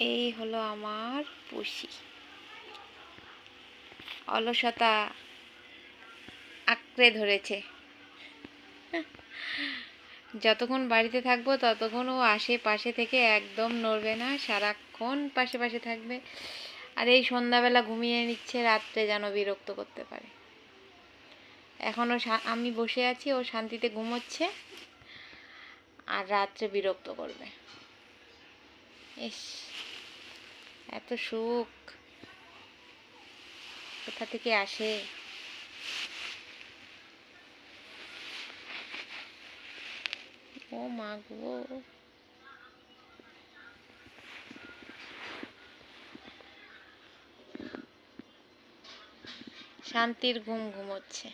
এই হলো আমার পুষি। অলসতা আঁকড়ে ধরেছে। যতক্ষণ বাড়িতে থাকবো ততক্ষণ ও আশেপাশে থেকে একদম নড়বে না, সারাক্ষণ পাশে পাশে থাকবে। আর এই সন্ধ্যাবেলা ঘুমিয়ে নিচ্ছে, রাত্রে যেন বিরক্ত করতে পারে। এখনও আমি বসে আছি, ও শান্তিতে ঘুমোচ্ছে, আর রাত্রে বিরক্ত করবে। ইস, এত সুখ কোথা থেকে আসে? ও মা গো, শান্তির ঘুম ঘুমোচ্ছে।